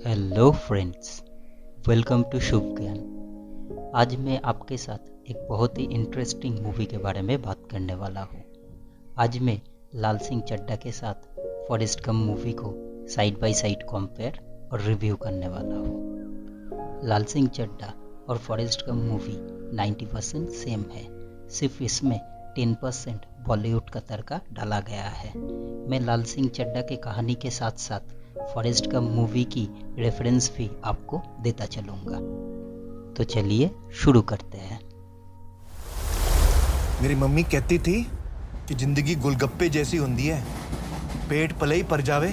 Hello friends, welcome to शुभ ज्ञान। आज मैं आपके साथ एक बहुत ही इंटरेस्टिंग मूवी के बारे में बात करने वाला हूँ। आज मैं लाल सिंह चड्ढा के साथ फॉरेस्ट गम मूवी को साइड बाय साइड कंपेयर और रिव्यू करने वाला हूँ। लाल सिंह चड्ढा और फॉरेस्ट गम मूवी 90% सेम है, सिर्फ इसमें 10% बॉलीवुड का तड़का डाला गया है। मैं लाल सिंह चड्ढा की कहानी के साथ साथ फॉरेस्ट गम मूवी की रेफरेंस भी आपको देता चलूँगा। तो चलिए शुरू करते हैं। मेरी मम्मी कहती थी कि जिंदगी गोलगप्पे जैसी होती है, पेट पले ही पर जावे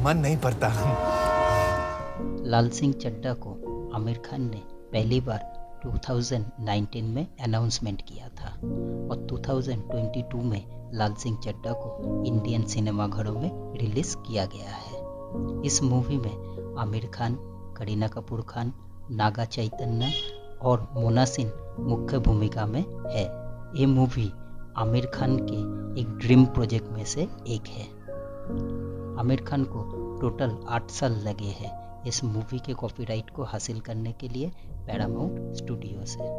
मन नहीं भरता। लाल सिंह चड्ढा को आमिर खान ने पहली बार 2019 में अनाउंसमेंट किया था और 2022 में लाल सिंह चड्ढा को इंडियन सिनेमाघरों में रिलीज किया गया है। इस मूवी में आमिर खान, करीना कपूर खान, नागा चैतन्य और मोना सिंह मुख्य भूमिका में है। ये मूवी आमिर खान के एक ड्रीम प्रोजेक्ट में से एक है। आमिर खान को टोटल 8 साल लगे हैं इस मूवी के कॉपीराइट को हासिल करने के लिए पैरामाउंट स्टूडियो से।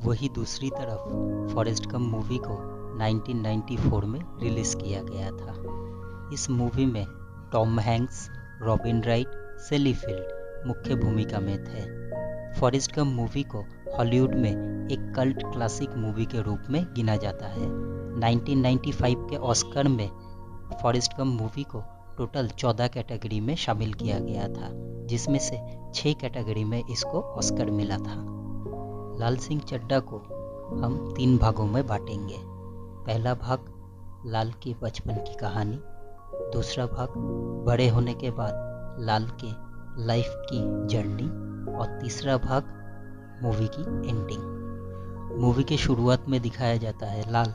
वही दूसरी तरफ फॉरेस्ट गम मूवी को 1994 में रिलीज किया गया था। इस मूवी में टॉम हैंक्स, रॉबिन राइट, सेली फील्ड मुख्य भूमिका में थे। फॉरेस्ट गम मूवी को हॉलीवुड में एक कल्ट क्लासिक मूवी के रूप में गिना जाता है। 1995 के ऑस्कर में फॉरेस्ट गम मूवी को टोटल 14 कैटेगरी में शामिल किया गया था, जिसमें से 6 कैटेगरी में इसको ऑस्कर मिला था। लाल सिंह चड्ढा को हम 3 भागों में बांटेंगे। पहला भाग लाल की बचपन की कहानी, दूसरा भाग बड़े होने के बाद लाल के लाइफ की जर्नी और तीसरा भाग मूवी की एंडिंग। मूवी के शुरुआत में दिखाया जाता है लाल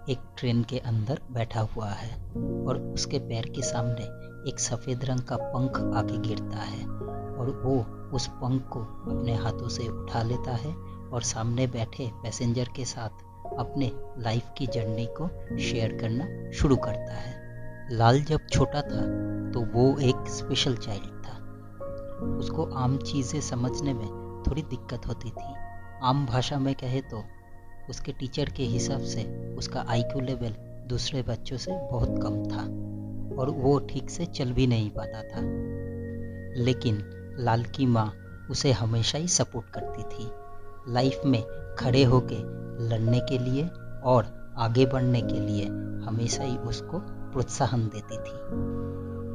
एक ट्रेन के अंदर बैठा हुआ है और उसके पैर के सामने एक सफ़ेद रंग का पंख आके गिरता है और वो उस पंख को अपने हाथों से उठा लेता है और सामने बैठे पैसेंजर के साथ अपने लाइफ की जर्नी को शेयर करना शुरू करता है। लाल जब छोटा था तो वो एक स्पेशल चाइल्ड था। उसको आम चीज़ें समझने में थोड़ी दिक्कत होती थी। आम भाषा में कहे तो उसके टीचर के हिसाब से उसका आईक्यू लेवल दूसरे बच्चों से बहुत कम था और वो ठीक से चल भी नहीं पाता था। लेकिन लाल की माँ उसे हमेशा ही सपोर्ट करती थी, लाइफ में खड़े होके लड़ने के लिए और आगे बढ़ने के लिए हमेशा ही उसको प्रोत्साहन देती थी।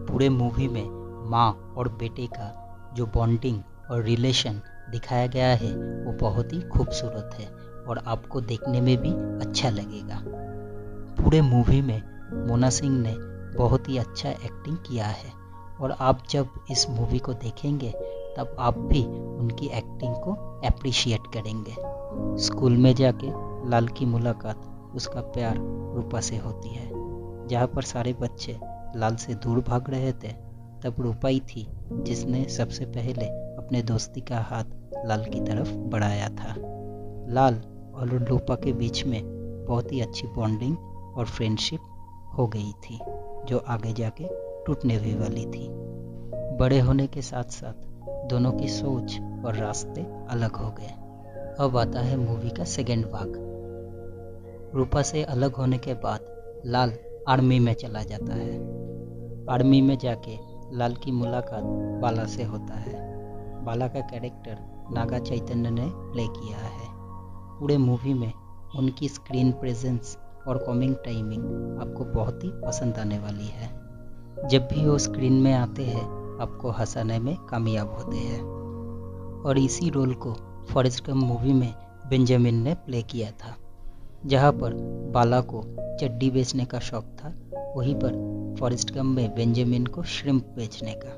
पूरे मूवी में माँ और बेटे का जो बॉन्डिंग और रिलेशन दिखाया गया है वो बहुत ही खूबसूरत है और आपको देखने में भी अच्छा लगेगा। पूरे मूवी में मोना सिंह ने बहुत ही अच्छा एक्टिंग किया है और आप जब इस मूवी को देखेंगे तब आप भी उनकी एक्टिंग को अप्रिशिएट करेंगे। स्कूल में जाके लाल की मुलाकात उसका प्यार रूपा से होती है। जहाँ पर सारे बच्चे लाल से दूर भाग रहे थे, तब रूपा ही थी जिसने सबसे पहले अपने दोस्ती का हाथ लाल की तरफ बढ़ाया था। लाल और रूपा के बीच में बहुत ही अच्छी बॉन्डिंग और फ्रेंडशिप हो गई थी, जो आगे जाके टूटने भी वाली थी। बड़े होने के साथ साथ दोनों की सोच और रास्ते अलग हो गए। अब आता है मूवी का सेकंड भाग। रूपा से अलग होने के बाद लाल आर्मी में चला जाता है। आर्मी में जाके लाल की मुलाकात बाला से होता है। बाला का कैरेक्टर नागा चैतन्य ने प्ले किया है। पूरे मूवी में उनकी स्क्रीन प्रेजेंस और कॉमिक टाइमिंग आपको बहुत ही पसंद आने वाली है। जब भी वो स्क्रीन में आते हैं आपको हंसाने में कामयाब होते हैं। और इसी रोल को फॉरेस्ट गम मूवी में बेंजामिन ने प्ले किया था। जहाँ पर बाला को चड्डी बेचने का शौक था, वहीं पर फॉरेस्ट गम में बेंजामिन को श्रिम्प बेचने का।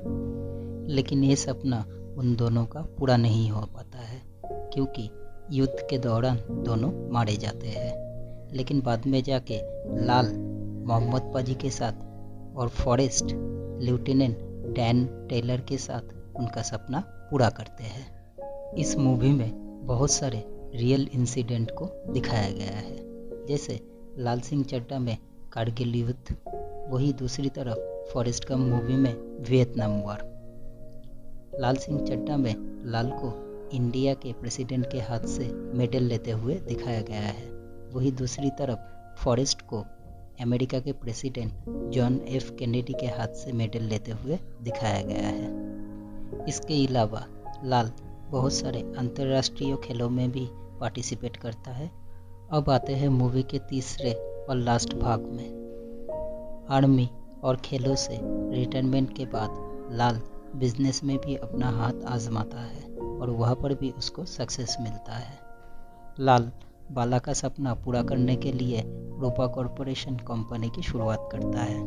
लेकिन ये सपना उन दोनों का पूरा नहीं हो पाता है क्योंकि युद्ध के दौरान दोनों मारे जाते हैं। लेकिन बाद में जाके लाल मोहम्मद पाजी के साथ और फॉरेस्ट लेफ्टिनेंट डैन टेलर के साथ उनका सपना पूरा करते हैं। इस मूवी में बहुत सारे रियल इंसिडेंट को दिखाया गया है, जैसे लाल सिंह चड्ढा में कारगिल युद्ध, वही दूसरी तरफ फॉरेस्ट गम मूवी में वियतनाम वॉर। लाल सिंह चड्ढा में लाल को इंडिया के प्रेसिडेंट के हाथ से मेडल लेते हुए दिखाया गया है। वहीं दूसरी तरफ फॉरेस्ट को अमेरिका के प्रेसिडेंट जॉन एफ कैनेडी के हाथ से मेडल लेते हुए दिखाया गया है। इसके अलावा लाल बहुत सारे अंतर्राष्ट्रीय खेलों में भी पार्टिसिपेट करता है। अब आते हैं मूवी के तीसरे और लास्ट भाग में। आर्मी और खेलों से रिटायरमेंट के बाद लाल बिजनेस में भी अपना हाथ आजमाता है और वहाँ पर भी उसको सक्सेस मिलता है। लाल बाला का सपना पूरा करने के लिए रूपा कॉरपोरेशन कंपनी की शुरुआत करता है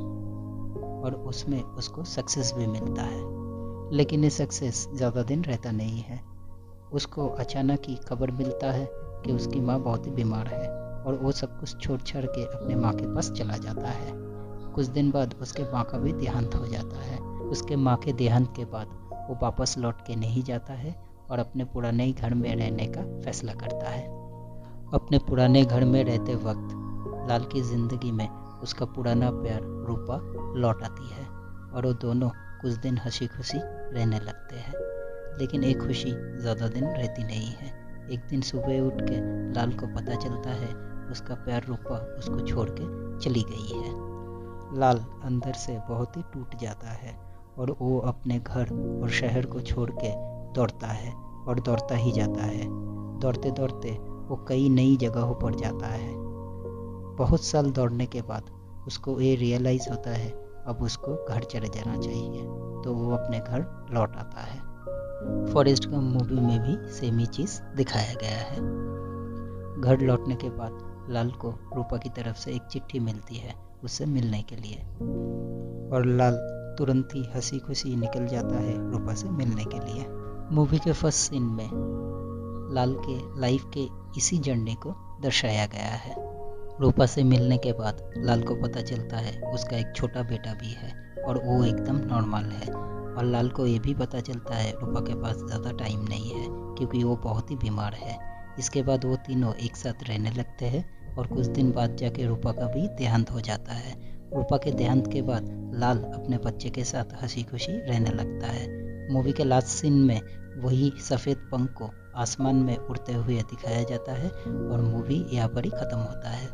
और उसमें उसको सक्सेस भी मिलता है। लेकिन ये सक्सेस ज़्यादा दिन रहता नहीं है। उसको अचानक ही खबर मिलता है कि उसकी माँ बहुत ही बीमार है और वो सब कुछ छोड़ छाड़ के अपने माँ के पास चला जाता है। कुछ दिन बाद उसके माँ का भी देहांत हो जाता है। उसके माँ के देहांत के बाद वो वापस लौट के नहीं जाता है और अपने पुराने घर में रहने का फैसला करता है। अपने पुराने घर में रहते वक्त लाल की ज़िंदगी में उसका पुराना प्यार रूपा लौट आती है और वो दोनों कुछ दिन हंसी खुशी रहने लगते हैं। लेकिन एक खुशी ज़्यादा दिन रहती नहीं है। एक दिन सुबह उठ के लाल को पता चलता है उसका प्यार रूपा उसको छोड़ के चली गई है। लाल अंदर से बहुत ही टूट जाता है और वो अपने घर और शहर को छोड़ के दौड़ता है और दौड़ता ही जाता है। दौड़ते दौड़ते वो कई नई जगहों पर जाता है। बहुत साल दौड़ने के बाद उसको ये रियलाइज़ होता है अब उसको घर चले जाना चाहिए, तो वो अपने घर लौट आता है। फॉरेस्ट गंप मूवी में भी सेम ही चीज़ दिखाया गया है। घर लौटने के बाद लाल को रूपा की तरफ से एक चिट्ठी मिलती है उससे मिलने के लिए और लाल तुरंत ही हंसी खुशी निकल जाता है रूपा से मिलने के लिए। मूवी के फर्स्ट सीन में लाल के लाइफ के इसी जर्नी को दर्शाया गया है। रूपा से मिलने के बाद लाल को पता चलता है उसका एक छोटा बेटा भी है और वो एकदम नॉर्मल है। और लाल को ये भी पता चलता है रूपा के पास ज़्यादा टाइम नहीं है क्योंकि वो बहुत ही बीमार है। इसके बाद वो तीनों एक साथ रहने लगते हैं और कुछ दिन बाद जाके रूपा का भी देहांत हो जाता है। रूपा के देहांत के बाद लाल अपने बच्चे के साथ हंसी खुशी रहने लगता है। मूवी के लास्ट सीन में वही सफ़ेद पंख को आसमान में उड़ते हुए दिखाया जाता है और मूवी यहाँ पर ही ख़त्म होता है।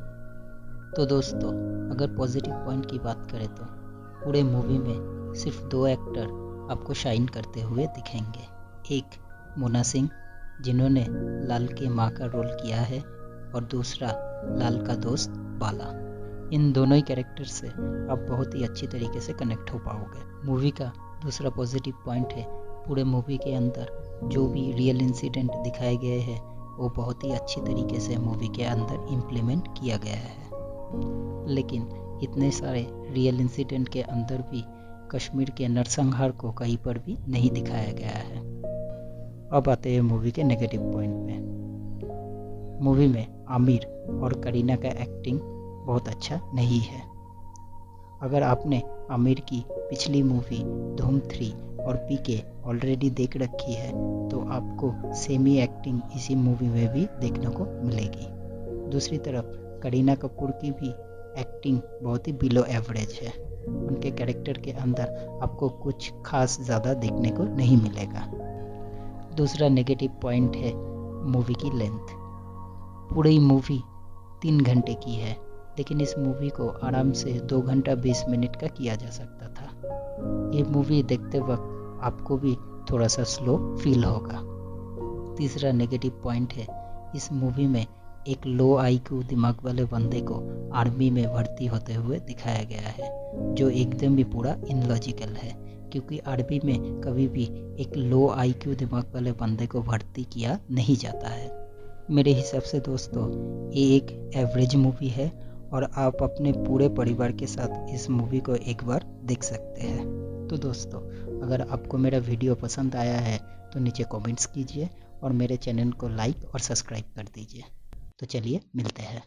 तो दोस्तों, अगर पॉजिटिव पॉइंट की बात करें तो पूरे मूवी में सिर्फ 2 एक्टर आपको शाइन करते हुए दिखेंगे। एक मोना सिंह जिन्होंने लाल के माँ का रोल किया है और दूसरा लाल का दोस्त बाला। इन दोनों ही कैरेक्टर से आप बहुत ही अच्छी तरीके से कनेक्ट हो पाओगे। मूवी का दूसरा पॉजिटिव पॉइंट है पूरे मूवी के अंदर जो भी रियल इंसिडेंट दिखाए गए हैं वो बहुत ही अच्छी तरीके से मूवी के अंदर इम्प्लीमेंट किया गया है। लेकिन इतने सारे रियल इंसिडेंट के अंदर भी कश्मीर के नरसंहार को कहीं पर भी नहीं दिखाया गया है। अब आते हैं मूवी के नेगेटिव पॉइंट में। मूवी में आमिर और करीना का एक्टिंग बहुत अच्छा नहीं है। अगर आपने आमिर की पिछली मूवी धूम 3 और पीके ऑलरेडी देख रखी है तो आपको सेमी एक्टिंग इसी मूवी में भी देखने को मिलेगी। दूसरी तरफ करीना कपूर की भी एक्टिंग बहुत ही बिलो एवरेज है। उनके कैरेक्टर के अंदर आपको कुछ खास ज़्यादा देखने को नहीं मिलेगा। दूसरा नेगेटिव पॉइंट है मूवी की लेंथ। पूरी मूवी 3 घंटे की है, लेकिन इस मूवी को आराम से 2 घंटा 20 मिनट का किया जा सकता था। ये मूवी देखते वक्त आपको भी थोड़ा सा स्लो फील होगा। तीसरा नेगेटिव पॉइंट है इस मूवी में एक लो आईक्यू दिमाग वाले बंदे को आर्मी में भर्ती होते हुए दिखाया गया है, जो एकदम भी पूरा इनलॉजिकल है, क्योंकि आर्मी में कभी भी एक लो आईक्यू दिमाग वाले बंदे को भर्ती किया नहीं जाता है। मेरे हिसाब से दोस्तों ये एक एवरेज मूवी है और आप अपने पूरे परिवार के साथ इस मूवी को एक बार देख सकते हैं। तो दोस्तों, अगर आपको मेरा वीडियो पसंद आया है तो नीचे कमेंट्स कीजिए और मेरे चैनल को लाइक और सब्सक्राइब कर दीजिए। तो चलिए मिलते हैं।